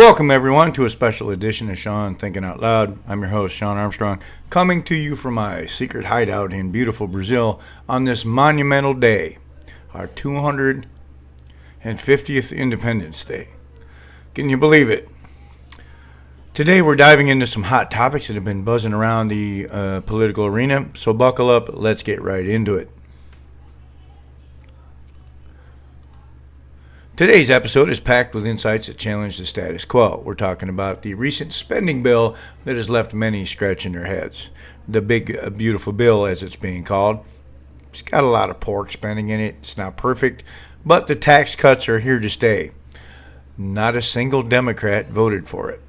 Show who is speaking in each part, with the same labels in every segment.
Speaker 1: Welcome, everyone, to a special edition of Shawn Thinking Out Loud. I'm your host, Shawn Armstrong, coming to you from my secret hideout in beautiful Brazil on this monumental day, our 250th Independence Day. Can you believe it? Today, we're diving into some hot topics that have been buzzing around the political arena, so buckle up, let's get right into it. Today's episode is packed with insights that challenge the status quo. We're talking about the recent spending bill that has left many scratching their heads. The big, beautiful bill, as it's being called. It's got a lot of pork spending in it. It's not perfect, but the tax cuts are here to stay. Not a single Democrat voted for it.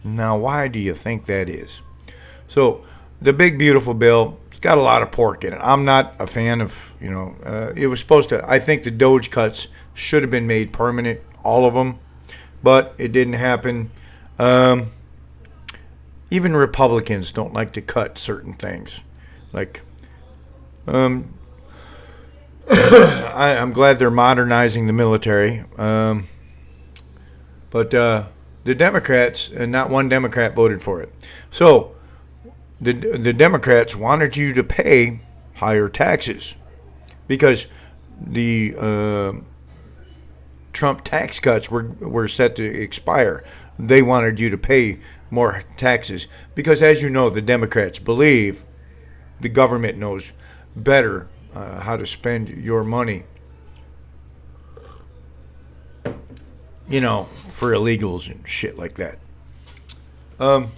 Speaker 1: Now, why do you think that is? So, the big, beautiful bill, it's got a lot of pork in it. I'm not a fan of, it was supposed to, I think the Doge cuts should have been made permanent, all of them, but it didn't happen. Even Republicans don't like to cut certain things. Like, I'm glad they're modernizing the military, but the Democrats, and not one Democrat voted for it. So the Democrats wanted you to pay higher taxes because the Trump tax cuts were set to expire. They wanted you to pay more taxes because, as you know, the Democrats believe the government knows better how to spend your money, for illegals and shit like that. Of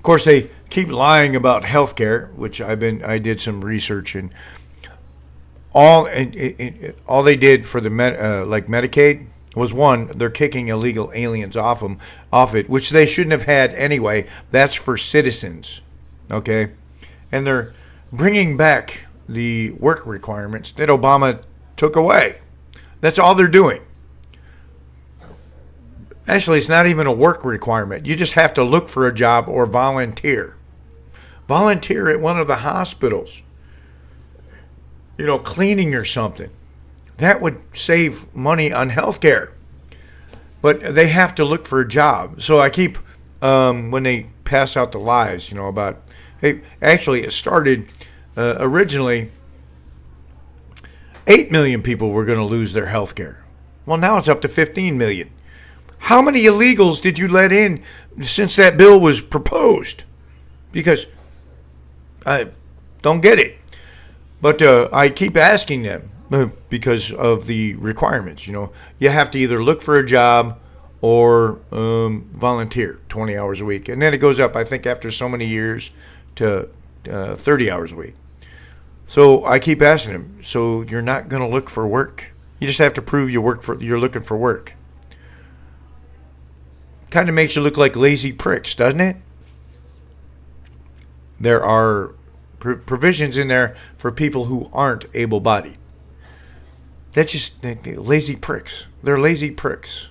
Speaker 1: course, they keep lying about health care, which I did some research, and all they did for the Medicaid was, one, they're kicking illegal aliens off it, which they shouldn't have had anyway. That's for citizens, okay? And they're bringing back the work requirements that Obama took away. That's all they're doing. Actually, it's not even a work requirement. You just have to look for a job or volunteer. Volunteer at one of the hospitals. Cleaning or something. That would save money on health care. But they have to look for a job. So I keep, when they pass out the lies, about, hey, actually it started originally 8 million people were going to lose their health care. Well, now it's up to 15 million. How many illegals did you let in since that bill was proposed? Because I don't get it. But I keep asking them because of the requirements. You have to either look for a job or volunteer 20 hours a week. And then it goes up, I think, after so many years to 30 hours a week. So I keep asking them, so you're not going to look for work? You just have to prove you're looking for work. Kind of makes you look like lazy pricks, doesn't it? There are provisions in there for people who aren't able-bodied. That's just lazy pricks. They're lazy pricks.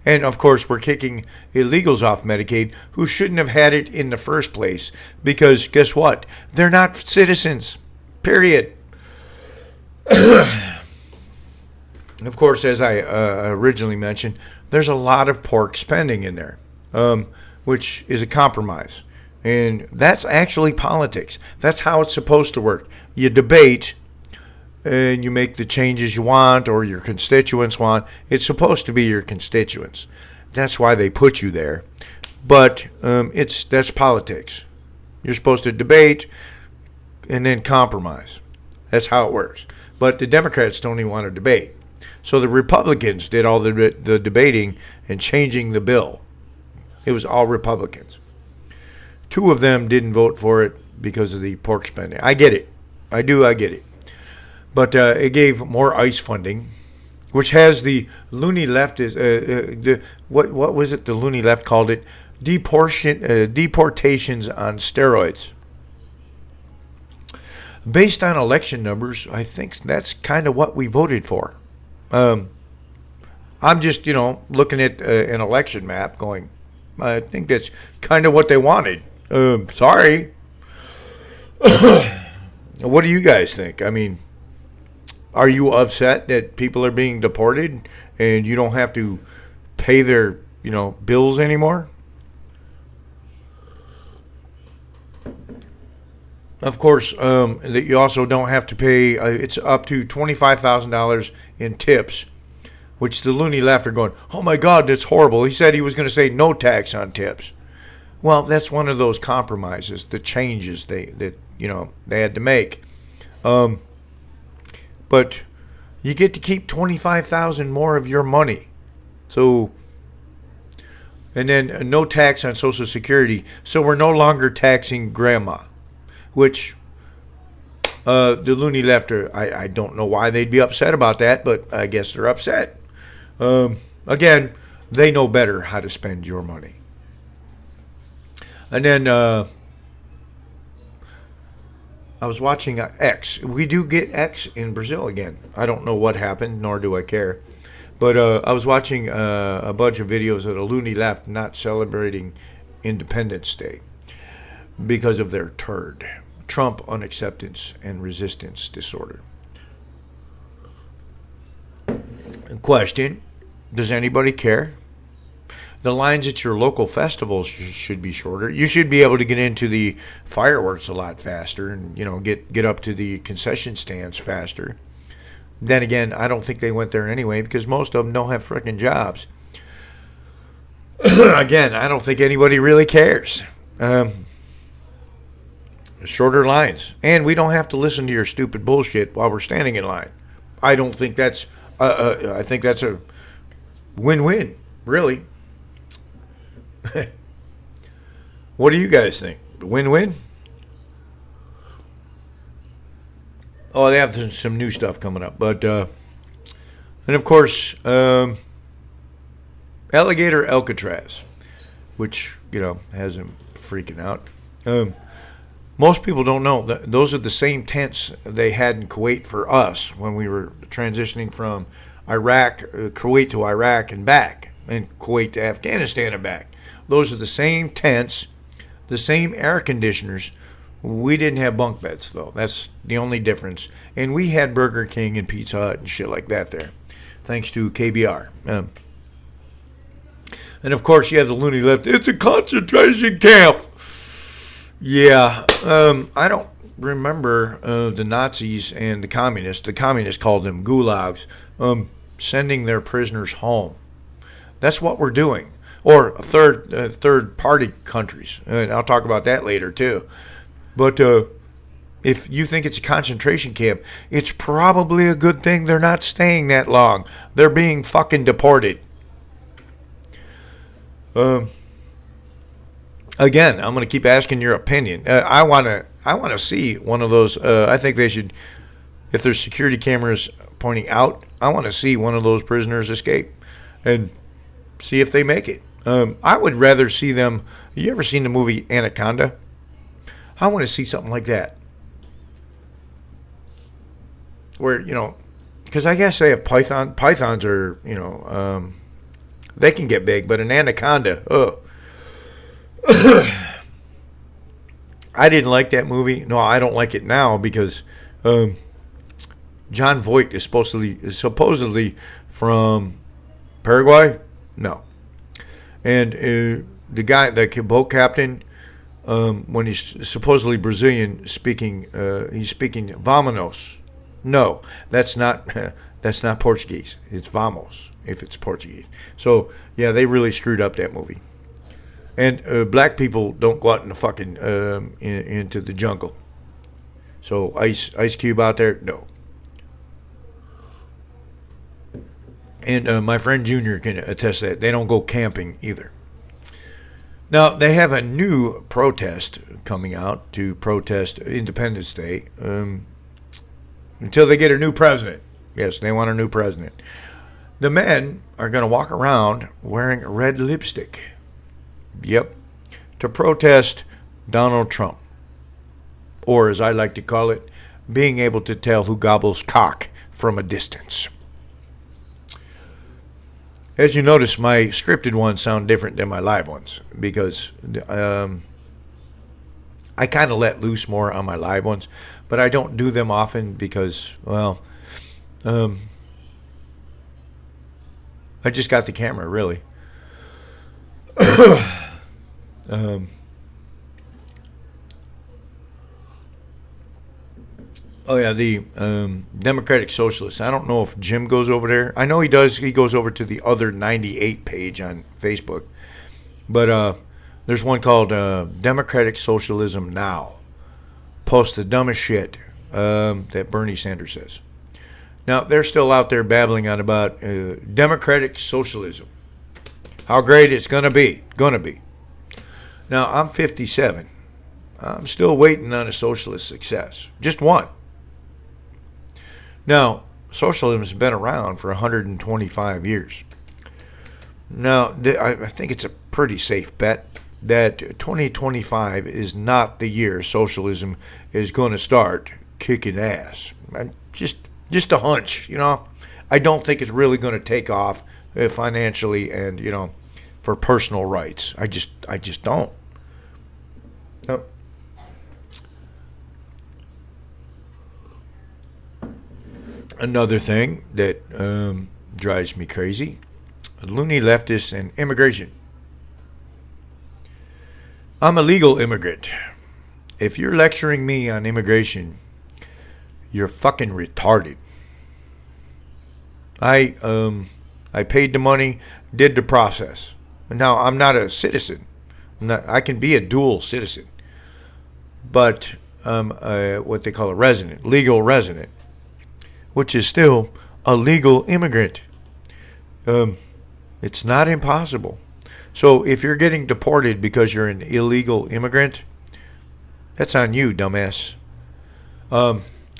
Speaker 1: And, of course, we're kicking illegals off Medicaid who shouldn't have had it in the first place because, guess what? They're not citizens. Period. Of course, as I originally mentioned, there's a lot of pork spending in there, which is a compromise. And that's actually politics. That's how it's supposed to work. You debate and you make the changes you want or your constituents want. It's supposed to be your constituents. That's why they put you there. But that's politics. You're supposed to debate and then compromise. That's how it works. But the Democrats don't even want to debate. So the Republicans did all the debating and changing the bill. It was all Republicans. 2 of them didn't vote for it because of the pork spending. I get it. I get it. But it gave more ICE funding, which has the loony left what was it? The loony left called it deportations on steroids. Based on election numbers, I think that's kind of what we voted for. I'm just, looking at an election map going, I think that's kind of what they wanted. Sorry. What do you guys think? I mean, are you upset that people are being deported and you don't have to pay their, bills anymore. Of course, that you also don't have to pay. It's up to $25,000 in tips, which the loony left are going, oh my God, that's horrible. He said he was going to say no tax on tips. Well, that's one of those compromises, the changes they had to make. But you get to keep $25,000 more of your money. So, and then no tax on Social Security. So we're no longer taxing grandma, which the loony left I don't know why they'd be upset about that, but I guess they're upset. Again, they know better how to spend your money. And then I was watching X. We do get X in Brazil again. I don't know what happened, nor do I care. But I was watching a bunch of videos of the loony left not celebrating Independence Day because of their turd. Trump unacceptance and resistance disorder. Question, does anybody care? The lines at your local festivals should be shorter. You should be able to get into the fireworks a lot faster and, get up to the concession stands faster. Then again, I don't think they went there anyway because most of them don't have frickin' jobs. Again, I don't think anybody really cares. Shorter lines. And we don't have to listen to your stupid bullshit while we're standing in line. I don't think that's... I think that's a win-win, really. What do you guys think? Win-win? Oh, they have some new stuff coming up. But, and of course, Alligator Alcatraz, which, has him freaking out. Most people don't know that those are the same tents they had in Kuwait for us when we were transitioning from Kuwait to Iraq and back, and Kuwait to Afghanistan and back. Those are the same tents, the same air conditioners. We didn't have bunk beds, though. That's the only difference. And we had Burger King and Pizza Hut and shit like that there, thanks to KBR. And, of course, you have the loony left. It's a concentration camp. Yeah, I don't remember the Nazis and the communists. The communists called them gulags, sending their prisoners home. That's what we're doing. Or third party countries. And I'll talk about that later too. But if you think it's a concentration camp, it's probably a good thing they're not staying that long. They're being fucking deported. Again, I'm going to keep asking your opinion. I want to see one of those. I think they should, if there's security cameras pointing out, I want to see one of those prisoners escape and see if they make it. I would rather see them. You ever seen the movie Anaconda? I want to see something like that. Where, because I guess they have pythons are, they can get big, but an anaconda, I didn't like that movie. No, I don't like it now because John Voight is supposedly from Paraguay. No, and the guy, the boat captain, when he's supposedly Brazilian, he's speaking "Vamonos." No, that's not Portuguese. It's "Vamos" if it's Portuguese. So yeah, they really screwed up that movie. And black people don't go out in the fucking into the jungle. So Ice Cube out there, no. And my friend Junior can attest that they don't go camping either. Now they have a new protest coming out to protest Independence Day until they get a new president. Yes, they want a new president. The men are going to walk around wearing red lipstick. Yep, to protest Donald Trump, or as I like to call it, being able to tell who gobbles cock from a distance. As you notice, my scripted ones sound different than my live ones because I kind of let loose more on my live ones, but I don't do them often because, well, I just got the camera, really. um, oh yeah, the Democratic Socialists. I don't know if Jim goes over there. I know he does. He goes over to the other 98 page on Facebook. But there's one called Democratic Socialism Now. Post the dumbest shit that Bernie Sanders says. Now, they're still out there babbling on about democratic socialism. How great it's going to be. Going to be. Now, I'm 57. I'm still waiting on a socialist success. Just one. Now, socialism has been around for 125 years. Now, I think it's a pretty safe bet that 2025 is not the year socialism is going to start kicking ass. Just a hunch, you know. I don't think it's really going to take off financially and, you know, for personal rights. I just don't. No. Another thing that drives me crazy: loony leftists and immigration. I'm a legal immigrant. If you're lecturing me on immigration, you're fucking retarded. I paid the money, did the process. Now I'm not a citizen. I can be a dual citizen, but what they call a resident, legal resident, which is still a legal immigrant. It's not impossible. So if you're getting deported because you're an illegal immigrant, that's on you, dumbass.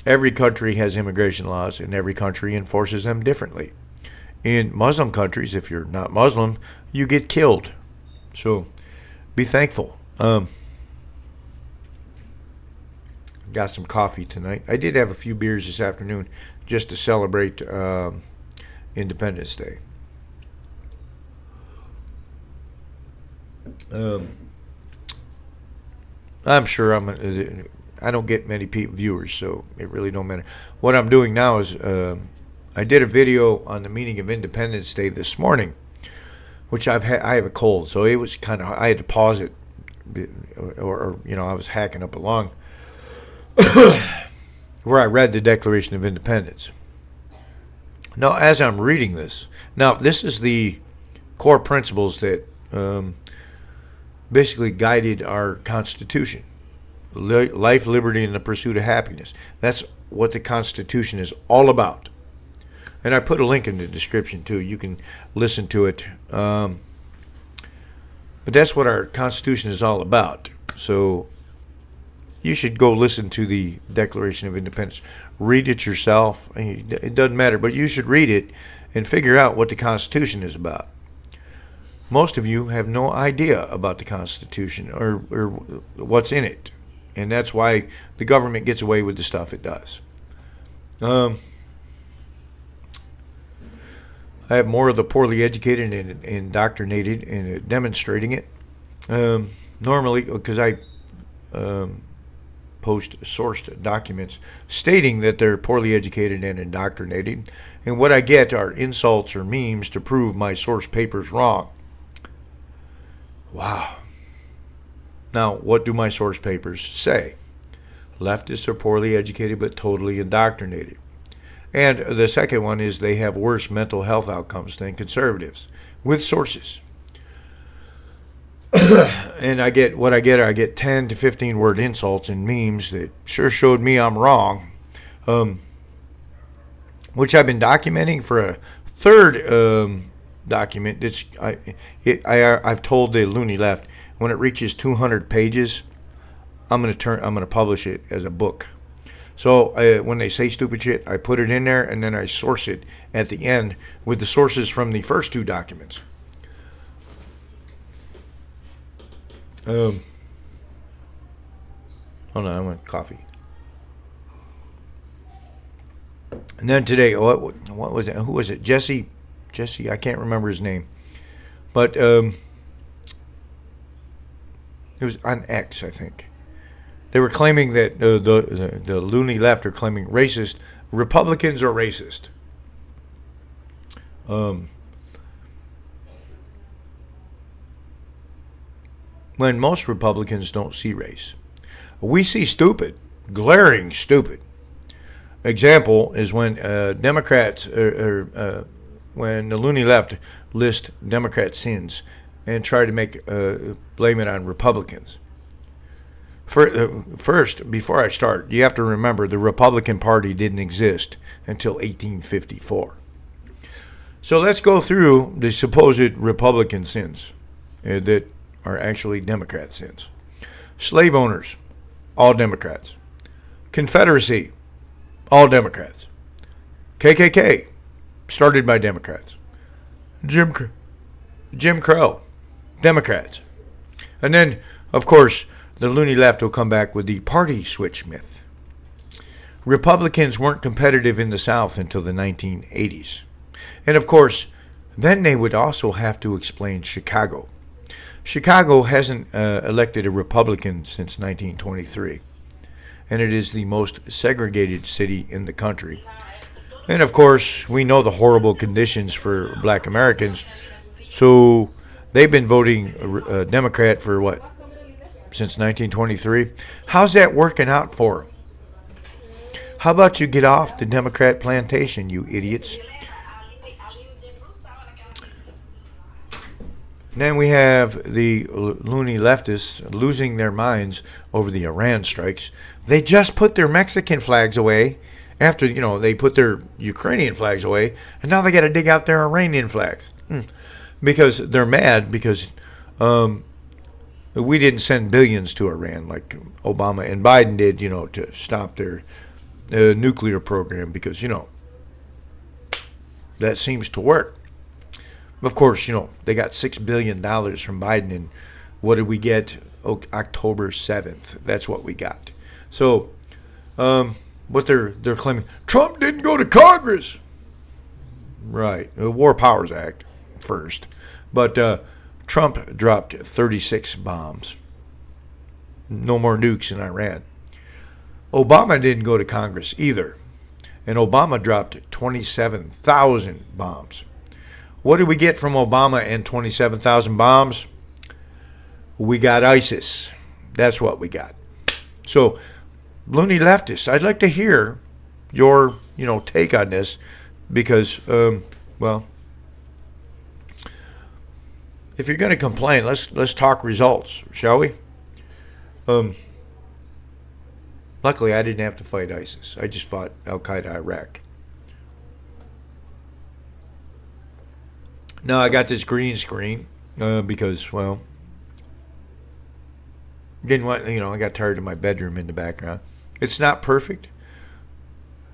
Speaker 1: Every country has immigration laws, and every country enforces them differently. In Muslim countries, if you're not Muslim, you get killed. So be thankful. Got some coffee tonight. I did have a few beers this afternoon just to celebrate Independence Day. I'm sure I don't get many viewers, so it really don't matter. What I'm doing now is I did a video on the meaning of Independence Day this morning, which I have a cold, so it was kind of, I had to pause it, or you know, I was hacking up along where I read the Declaration of Independence. Now, as I'm reading this, now this is the core principles that basically guided our Constitution. Life, liberty, and the pursuit of happiness. That's what the Constitution is all about. And I put a link in the description too. You can listen to it. But that's what our Constitution is all about. So you should go listen to the Declaration of Independence. Read it yourself. It doesn't matter, but you should read it and figure out what the Constitution is about. Most of you have no idea about the Constitution or what's in it. And that's why the government gets away with the stuff it does. I have more of the poorly educated and indoctrinated in demonstrating it. Normally, because I post sourced documents stating that they're poorly educated and indoctrinated. And what I get are insults or memes to prove my source paper's wrong. Wow. Now, what do my source papers say? Leftists are poorly educated but totally indoctrinated. And the second one is they have worse mental health outcomes than conservatives, with sources. And I get 10 to 15 word insults and memes that sure showed me I'm wrong, which I've been documenting for a third document. I've told the loony left, when it reaches 200 pages, I'm gonna publish it as a book. So when they say stupid shit, I put it in there and then I source it at the end with the sources from the first two documents. Hold on, I want coffee. And then today, what was it? Who was it? Jesse, I can't remember his name, but it was on X, I think. They were claiming that the loony left are claiming racist Republicans are racist. when most Republicans don't see race. We see stupid, glaring stupid. Example is when Democrats, when the loony left list Democrat sins and try to blame it on Republicans. First, before I start, you have to remember the Republican Party didn't exist until 1854. So let's go through the supposed Republican sins that are actually Democrat sins. Slave owners, all Democrats. Confederacy, all Democrats. KKK, started by Democrats. Jim Crow, Democrats. And then, of course, the loony left will come back with the party switch myth. Republicans weren't competitive in the South until the 1980s. And of course, then they would also have to explain Chicago. Chicago hasn't elected a Republican since 1923. And it is the most segregated city in the country. And of course, we know the horrible conditions for black Americans. So they've been voting Democrat for what? Since 1923. How's that working out for them? How about you get off the Democrat plantation, you idiots? Then we have the loony leftists losing their minds over the Iran strikes. They just put their Mexican flags away after, they put their Ukrainian flags away, and now they got to dig out their Iranian flags. Because they're mad because we didn't send billions to Iran like Obama and Biden did, to stop their nuclear program because, that seems to work. Of course, they got $6 billion from Biden, and what did we get? October 7th. That's what we got. So, what they're claiming, Trump didn't go to Congress. Right, the War Powers Act first. But Trump dropped 36 bombs. No more nukes in Iran. Obama didn't go to Congress either. And Obama dropped 27,000 bombs. What did we get from Obama and 27,000 bombs? We got ISIS. That's what we got. So, loony leftists, I'd like to hear your, take on this because, if you're going to complain, let's talk results, shall we? Luckily, I didn't have to fight ISIS. I just fought Al Qaeda Iraq. Now I got this green screen because, didn't want, I got tired of my bedroom in the background. It's not perfect,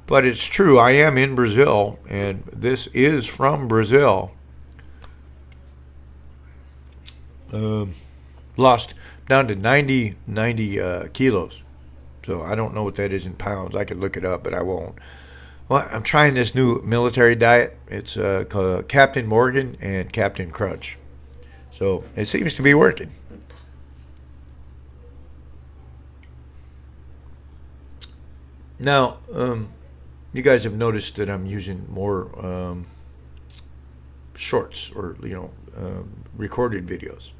Speaker 1: but it's true. I am in Brazil, and this is from Brazil. Lost down to 90 kilos. So I don't know what that is in pounds. I could look it up, but I won't. Well, I'm trying this new military diet. It's called Captain Morgan and Captain Crunch. So it seems to be working. Now, you guys have noticed that I'm using more shorts or, recorded videos.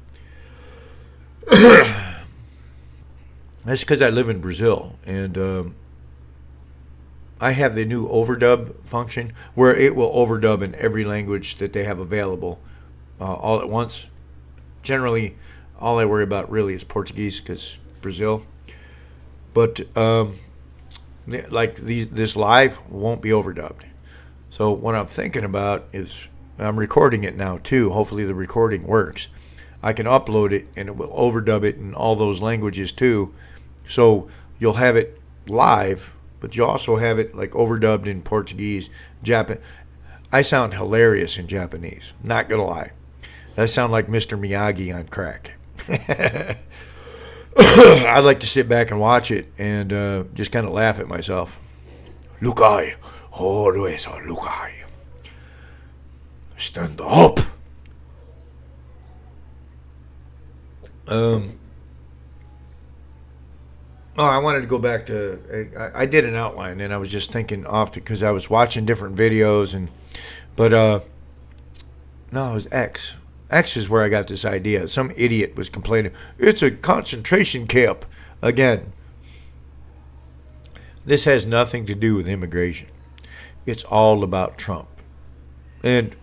Speaker 1: That's because I live in Brazil, and I have the new overdub function where it will overdub in every language that they have available all at once. Generally, all I worry about really is Portuguese because Brazil. But this live won't be overdubbed. So what I'm thinking about is I'm recording it now too. Hopefully the recording works. I can upload it and it will overdub it in all those languages too. So you'll have it live, but you also have it like overdubbed in Portuguese, Japan. I sound hilarious in Japanese, not gonna lie. I sound like Mr. Miyagi on crack. I like to sit back and watch it and just kind of laugh at myself. Lukai, always Lukai. Stand up. I wanted to go back to. I did an outline, and I was just thinking off because I was watching different videos, but no, it was X X is where I got this idea. Some idiot was complaining, it's a concentration camp. Again, this has nothing to do with immigration. It's all about Trump. And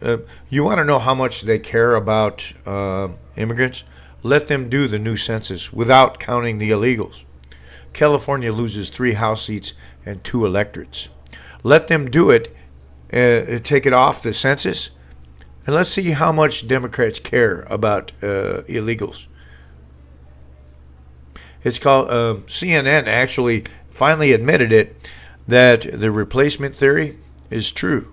Speaker 1: you want to know how much they care about immigrants? Let them do the new census without counting the illegals. California loses 3 House seats and 2 electorates. Let them do it, take it off the census, and let's see how much Democrats care about illegals. It's called, CNN actually finally admitted it, that the replacement theory is true.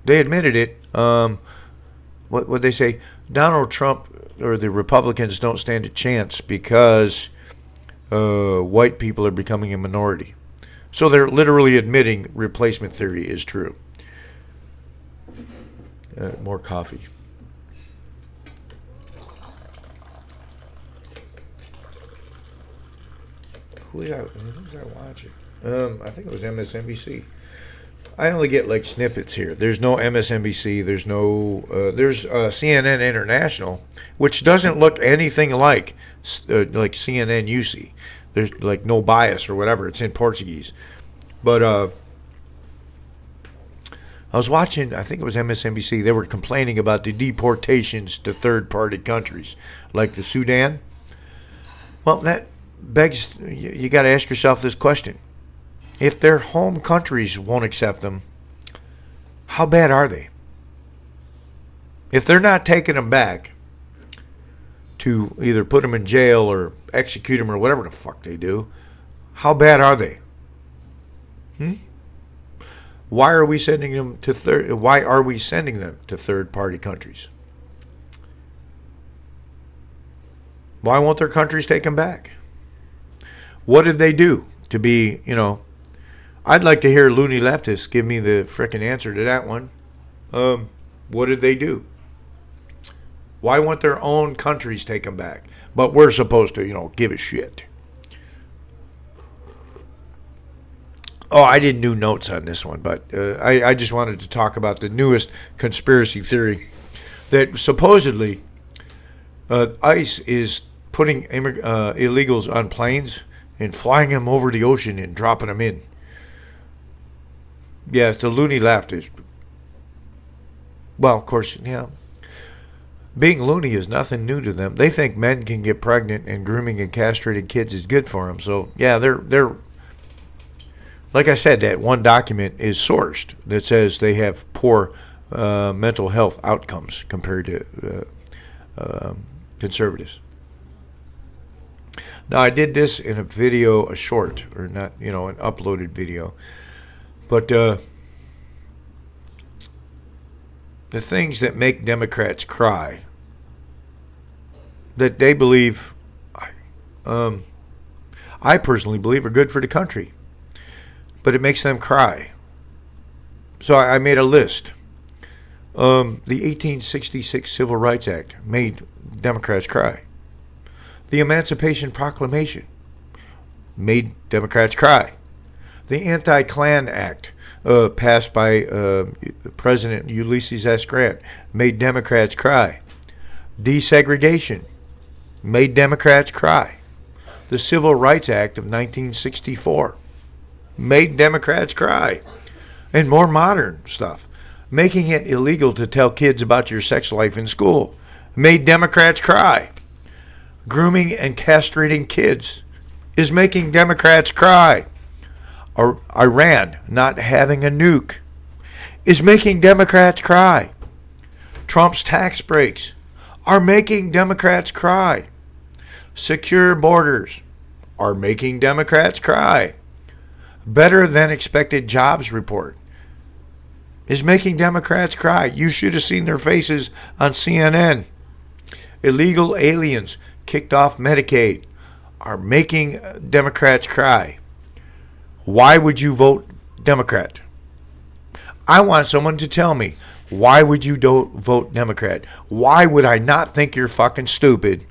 Speaker 1: They admitted it. What would they say? Donald Trump or the Republicans don't stand a chance because white people are becoming a minority. So they're literally admitting replacement theory is true. More coffee. Who's I watching? I think it was MSNBC. I only get like snippets here. There's no MSNBC. There's CNN International, which doesn't look anything like CNN you see. There's like no bias or whatever. It's in Portuguese. But I was watching, I think it was MSNBC. They were complaining about the deportations to third-party countries, like the Sudan. Well, that begs, you got to ask yourself this question. If their home countries won't accept them, how bad are they? If they're not taking them back to either put them in jail or execute them or whatever the fuck they do, how bad are they? Why are we sending them to third-party countries? Why won't their countries take them back? What did they do to be, I'd like to hear loony leftists give me the frickin' answer to that one. What did they do? Why won't their own countries take them back? But we're supposed to, give a shit. Oh, I didn't do notes on this one, but I just wanted to talk about the newest conspiracy theory that supposedly ICE is putting illegals on planes and flying them over the ocean and dropping them in. Yeah, it's the loony leftists. Well, of course, yeah. Being loony is nothing new to them. They think men can get pregnant and grooming and castrating kids is good for them. So, yeah, they're like I said, that one document is sourced that says they have poor mental health outcomes compared to conservatives. Now, I did this in a video, a short, or not, an uploaded video. But the things that make Democrats cry, that they believe, I personally believe are good for the country, but it makes them cry. So I made a list. The 1866 Civil Rights Act made Democrats cry. The Emancipation Proclamation made Democrats cry. The Anti-Klan Act, passed by President Ulysses S. Grant, made Democrats cry. Desegregation made Democrats cry. The Civil Rights Act of 1964 made Democrats cry. And more modern stuff, making it illegal to tell kids about your sex life in school, made Democrats cry. Grooming and castrating kids is making Democrats cry. Or Iran not having a nuke is making Democrats cry. Trump's tax breaks are making Democrats cry. Secure borders are making Democrats cry. Better than expected jobs report is making Democrats cry. You should have seen their faces on CNN. Illegal aliens kicked off Medicaid are making Democrats cry. Why would you vote Democrat? I want someone to tell me, why would you vote Democrat? Why would I not think you're fucking stupid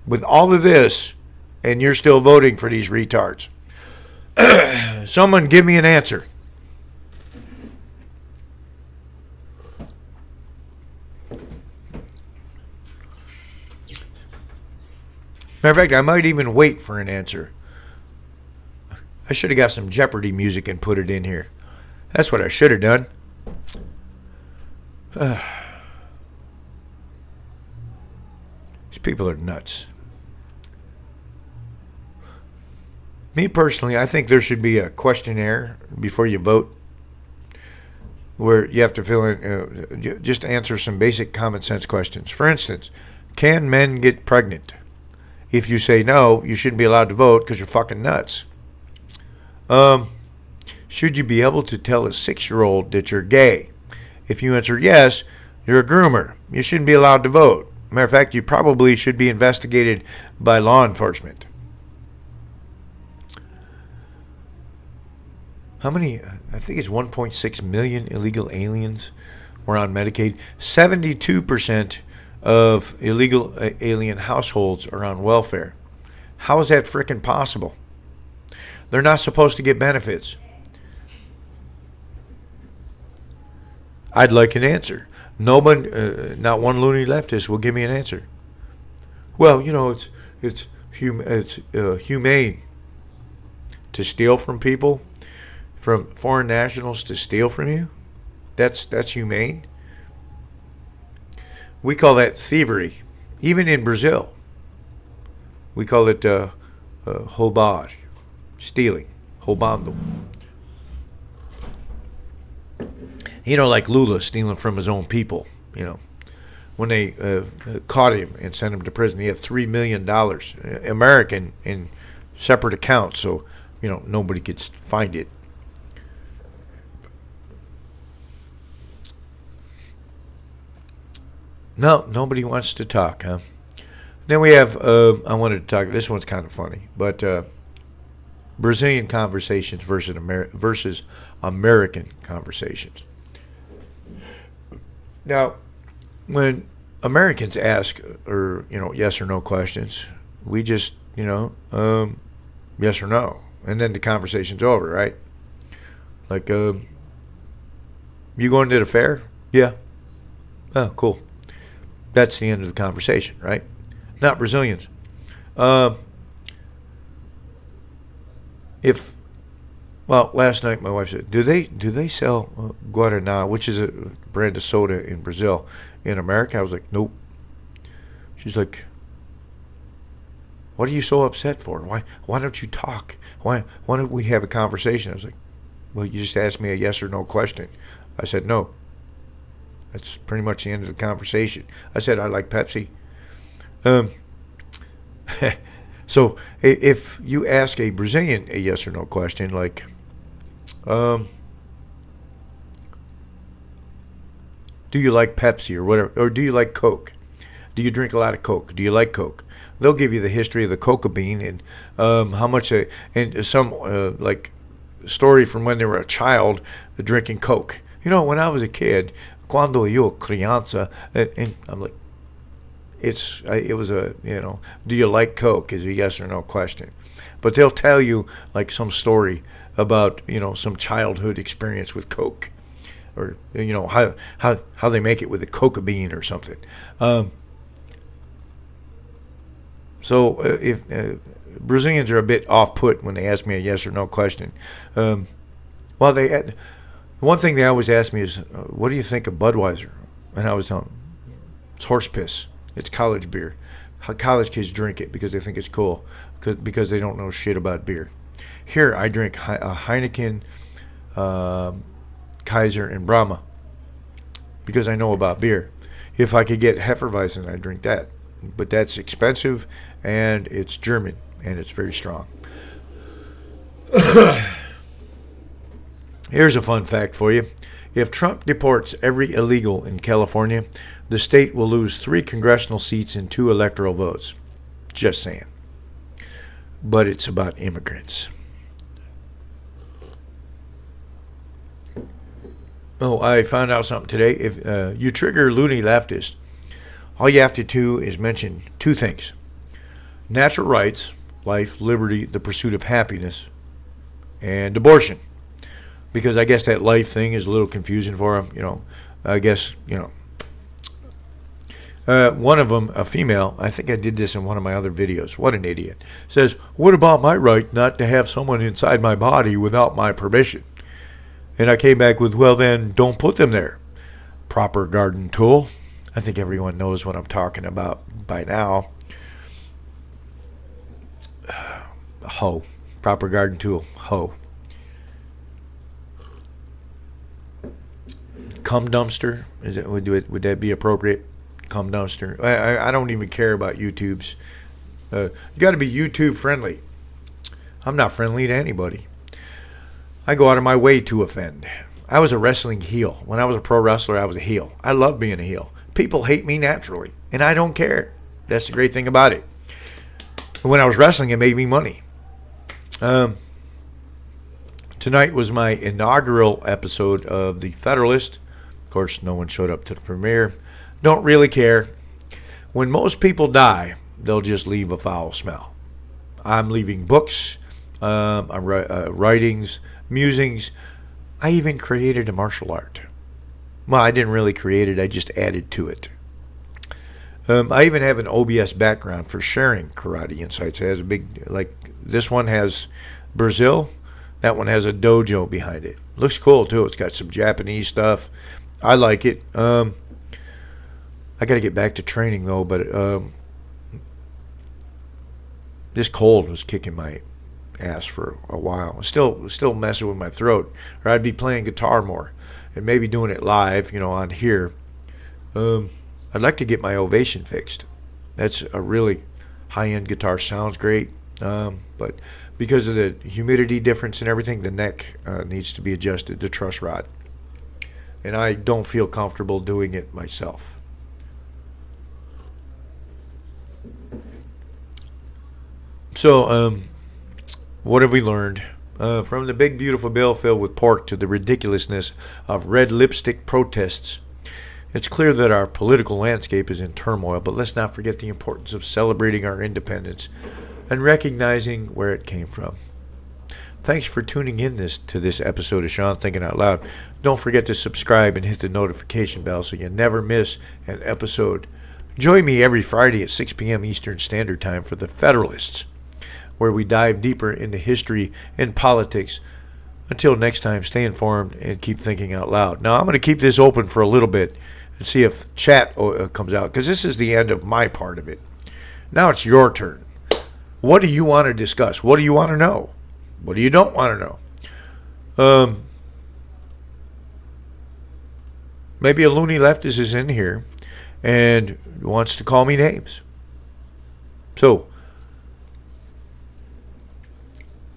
Speaker 1: with all of this and you're still voting for these retards? Someone give me an answer. Matter of fact, I might even wait for an answer. I should have got some Jeopardy music and put it in here. That's what I should have done. These people are nuts. Me personally, I think there should be a questionnaire before you vote where you have to fill in, just answer some basic common sense questions. For instance, can men get pregnant? If you say no, you shouldn't be allowed to vote because you're fucking nuts. Should you be able to tell a 6-year-old that you're gay? If you answer yes, you're a groomer. You shouldn't be allowed to vote. Matter of fact, you probably should be investigated by law enforcement. How many? I think it's 1.6 million illegal aliens were on Medicaid. 72% of illegal alien households are on welfare. How is that frickin' possible? They're not supposed to get benefits. I'd like an answer. Nobody, not one loony leftist will give me an answer. Well, it's humane to steal from people, from foreign nationals to steal from you. That's humane. We call that thievery. Even in Brazil, we call it roubar, stealing, roubando. Like Lula stealing from his own people. When they caught him and sent him to prison, he had $3 million American in separate accounts, so nobody could find it. No, nobody wants to talk, huh? Then we have, I wanted to talk, this one's kind of funny, but Brazilian conversations versus American conversations. Now, when Americans ask, or, yes or no questions, we just, yes or no, and then the conversation's over, right? Like, you going to the fair? Yeah. Oh, cool. That's the end of the conversation, right? Not Brazilians. Last night my wife said, do they sell Guaraná, which is a brand of soda in Brazil, in America? I was like, nope. She's like, what are you so upset for? Why don't you talk? Why don't we have a conversation? I was like, well, you just asked me a yes or no question. I said no. That's pretty much the end of the conversation. I said I like Pepsi. So if you ask a Brazilian a yes or no question, like, do you like Pepsi or whatever, or do you like Coke? Do you drink a lot of Coke? Do you like Coke? They'll give you the history of the coca bean and how much, and some like story from when they were a child drinking Coke. When I was a kid, cuando yo crianza, and I'm like, it was a, do you like Coke is a yes or no question. But they'll tell you like some story about, some childhood experience with Coke, or, how they make it with a coca bean or something. So if Brazilians are a bit off-put when they ask me a yes or no question. One thing they always ask me is, what do you think of Budweiser? And I was telling them, it's horse piss. It's college beer. College kids drink it because they think it's cool, because they don't know shit about beer. Here, I drink a Heineken, Kaiser, and Brahma because I know about beer. If I could get Hefeweizen, I'd drink that. But that's expensive, and it's German, and it's very strong. Here's a fun fact for you. If Trump deports every illegal in California, the state will lose 3 congressional seats and 2 electoral votes. Just saying. But it's about immigrants. Oh, I found out something today. If you trigger loony leftist, all you have to do is mention 2 things. Natural rights, life, liberty, the pursuit of happiness, and abortion. Because I guess that life thing is a little confusing for them, I guess, One of them, a female, I think I did this in one of my other videos. What an idiot. Says, what about my right not to have someone inside my body without my permission? And I came back with, well, then don't put them there. Proper garden tool. I think everyone knows what I'm talking about by now. Hoe. Proper garden tool. Hoe. Cum dumpster. Would that be appropriate? Cum dumpster. I don't even care about YouTube's. You got to be YouTube friendly. I'm not friendly to anybody. I go out of my way to offend. I was a wrestling heel. When I was a pro wrestler, I was a heel. I love being a heel. People hate me naturally, and I don't care. That's the great thing about it. When I was wrestling, it made me money. Tonight was my inaugural episode of The Federalist. Of course, no one showed up to the premiere. Don't really care. When most people die, they'll just leave a foul smell. I'm leaving books, writings, musings. I even created a martial art. Well, I didn't really create it. I just added to it. I even have an OBS background for sharing karate insights. It has a big, like this one has Brazil. That one has a dojo behind it. Looks cool too. It's got some Japanese stuff. I like it. I got to get back to training though, but this cold was kicking my ass for a while. Still messing with my throat. Or I'd be playing guitar more and maybe doing it live, on here. I'd like to get my Ovation fixed. That's a really high-end guitar. Sounds great, but because of the humidity difference and everything, the neck needs to be adjusted, the truss rod. And I don't feel comfortable doing it myself. So, what have we learned? From the big beautiful bill filled with pork to the ridiculousness of red lipstick protests, it's clear that our political landscape is in turmoil, but let's not forget the importance of celebrating our independence and recognizing where it came from. Thanks for tuning in to this episode of Shawn Thinking Out Loud. Don't forget to subscribe and hit the notification bell so you never miss an episode. Join me every Friday at 6 p.m. Eastern Standard Time for The Federalists, where we dive deeper into history and politics. Until next time, stay informed and keep thinking out loud. Now, I'm going to keep this open for a little bit and see if chat comes out, because this is the end of my part of it. Now it's your turn. What do you want to discuss? What do you want to know? What do you don't want to know? Maybe a loony leftist is in here and wants to call me names. So,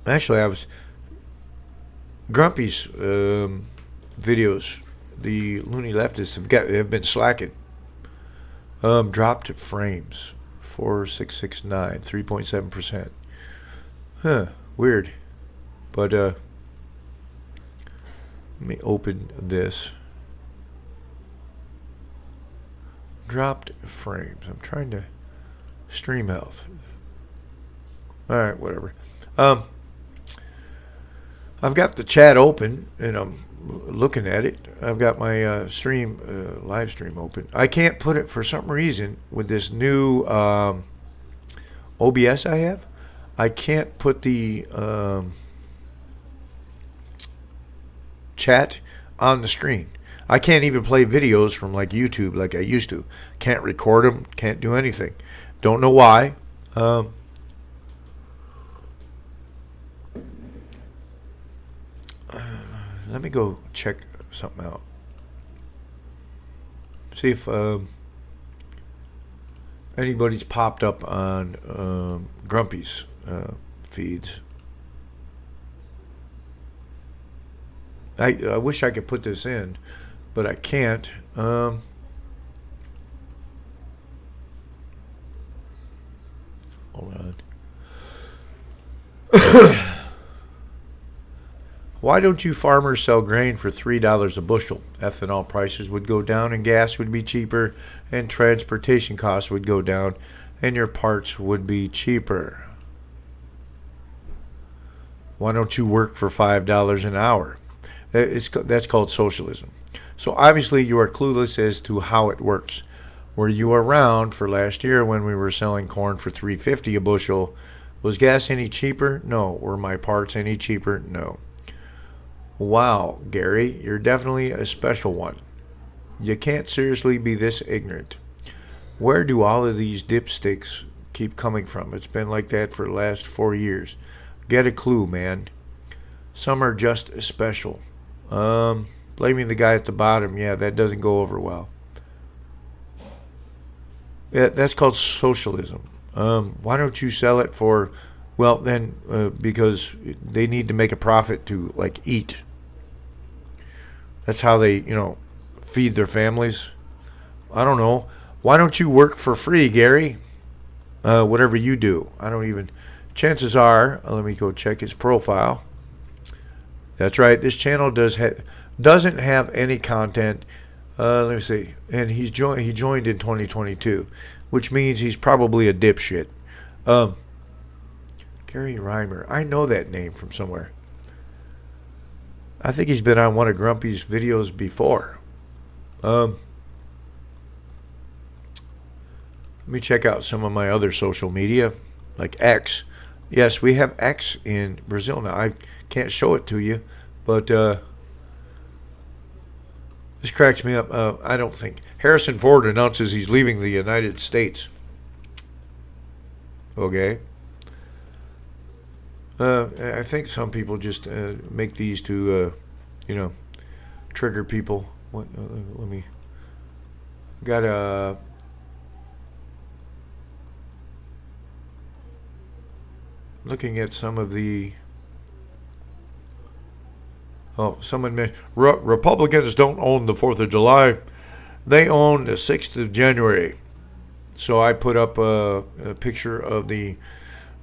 Speaker 1: actually, I was Grumpy's videos. The loony leftists have been slacking. Dropped frames, 4669, 3.7%. Huh, weird. But let me open this. Dropped frames. I'm trying to stream health. All right, whatever. I've got the chat open and I'm looking at it. I've got my live stream open. I can't put it for some reason with this new OBS I have. I can't put the chat on the screen. I can't even play videos from like YouTube like I used to. Can't record them. Can't do anything. Don't know why. Let me go check something out. See if anybody's popped up on Grumpy's feeds. I wish I could put this in, but I can't. Hold on. Why don't you farmers sell grain for $3 a bushel? Ethanol prices would go down and gas would be cheaper and transportation costs would go down and your parts would be cheaper. Why don't you work for $5 an hour? That's called socialism. So obviously you are clueless as to how it works. Were you around for last year when we were selling corn for $3.50 a bushel? Was gas any cheaper? No. Were my parts any cheaper? No. Wow, Gary, you're definitely a special one. You can't seriously be this ignorant. Where do all of these dipsticks keep coming from? It's been like that for the last 4 years. Get a clue, man. Some are just special. Blaming the guy at the bottom, yeah, that doesn't go over well. Yeah, that's called socialism. Why don't you sell it for, well, then, because they need to make a profit to, like, eat. That's how they, feed their families. I don't know. Why don't you work for free, Gary? Whatever you do. I don't even, chances are, let me go check his profile. That's right, this channel doesn't have any content. Let me see. And he joined in 2022, which means he's probably a dipshit. Gary Reimer. I know that name from somewhere. I think he's been on one of Grumpy's videos before. Let me check out some of my other social media, like X. Yes, we have X in Brazil now. I can't show it to you, but this cracks me up. I don't think Harrison Ford announces he's leaving the United States. Okay. I think some people just make these to, trigger people. Let me. Got a. Looking at some of the. Oh, someone mentioned Republicans don't own the 4th of July. They own the 6th of January. So I put up a picture of the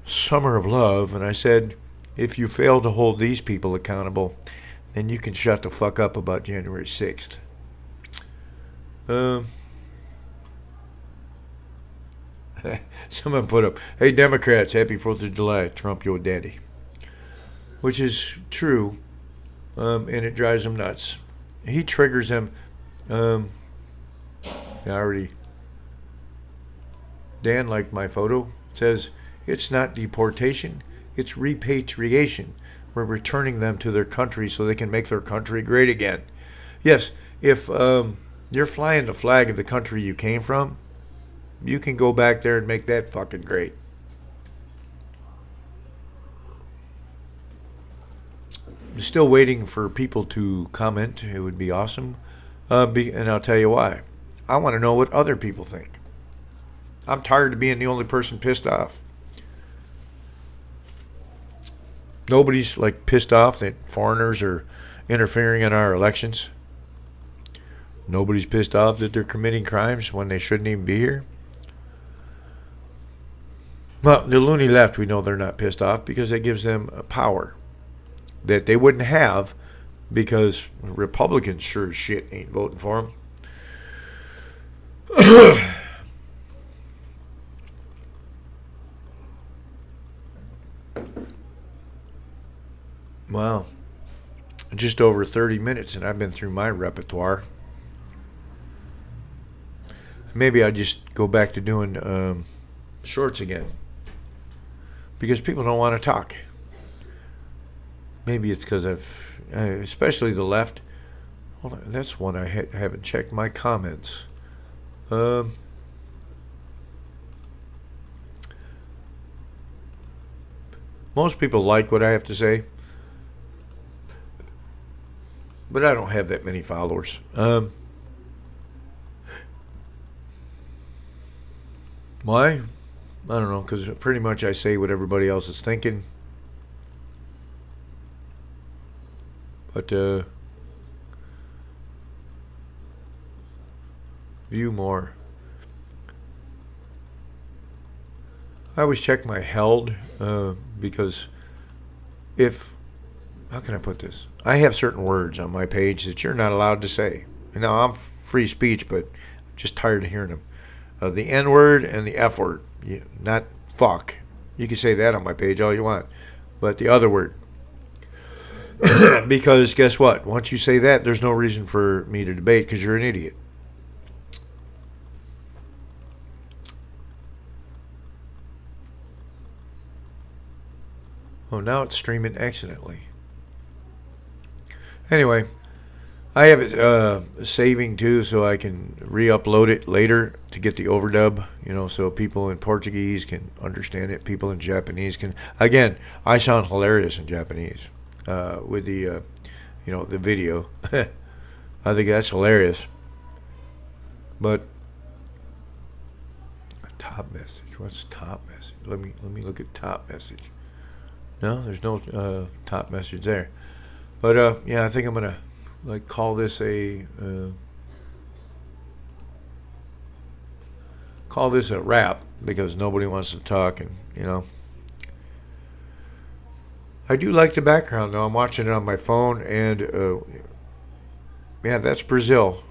Speaker 1: Summer of Love, and I said, if you fail to hold these people accountable, then you can shut the fuck up about January 6th. Someone put up, hey Democrats, happy 4th of July, Trump your daddy. Which is true, and it drives them nuts. He triggers them. Dan liked my photo. Says, it's not deportation, it's repatriation. We're returning them to their country so they can make their country great again. Yes, if you're flying the flag of the country you came from, you can go back there and make that fucking great. I'm still waiting for people to comment. It would be awesome. And I'll tell you why. I want to know what other people think. I'm tired of being the only person pissed off. Nobody's like pissed off that foreigners are interfering in our elections. Nobody's pissed off that they're committing crimes when they shouldn't even be here. Well, the loony left, we know they're not pissed off because it gives them power that they wouldn't have because Republicans sure as shit ain't voting for them. Wow. Just over 30 minutes and I've been through my repertoire. Maybe I just go back to doing shorts again. Because people don't want to talk. Maybe it's because especially the left. Hold on, that's one I haven't checked my comments. Most people like what I have to say. But I don't have that many followers. Why? I don't know, because pretty much I say what everybody else is thinking. But, view more. I always check my held, because how can I put this? I have certain words on my page that you're not allowed to say. Now, I'm free speech, but I'm just tired of hearing them. The N word and the F word. Not fuck. You can say that on my page all you want. But the other word. Because guess what? Once you say that, there's no reason for me to debate because you're an idiot. Oh, now it's streaming excellently. Anyway, I have it saving too, so I can re-upload it later to get the overdub. So people in Portuguese can understand it. People in Japanese can. Again, I sound hilarious in Japanese with the video. I think that's hilarious. But top message. What's top message? Let me look at top message. No, there's no top message there. But yeah, I think I'm gonna call this a wrap because nobody wants to talk, and I do like the background though. I'm watching it on my phone, and yeah, that's Brazil.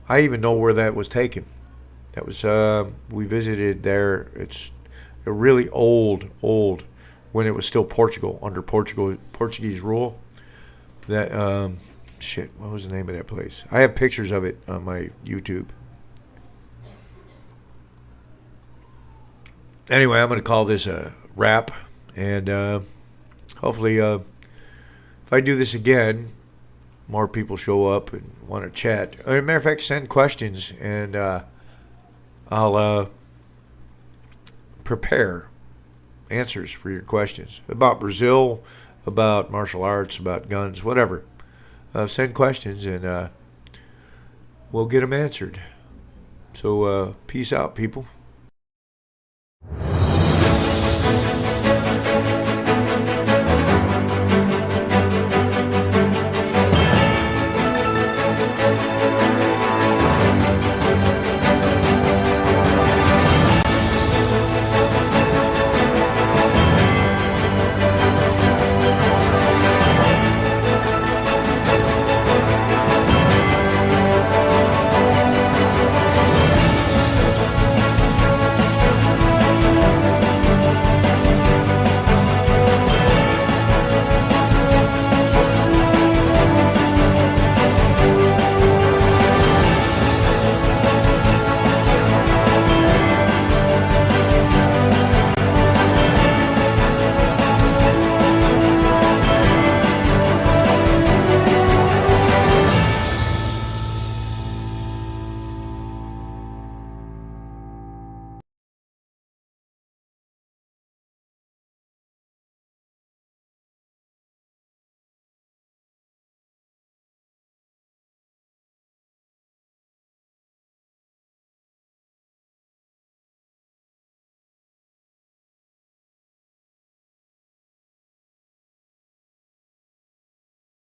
Speaker 1: I even know where that was taken. That was we visited there. It's a really old when it was still Portugal under Portuguese rule. That shit. What was the name of that place? I have pictures of it on my YouTube. Anyway, I'm going to call this a wrap, and hopefully, if I do this again, more people show up and want to chat. As a matter of fact, send questions, and I'll prepare answers for your questions about Brazil, about martial arts, about guns, whatever. Send questions, and we'll get them answered. So peace out, people.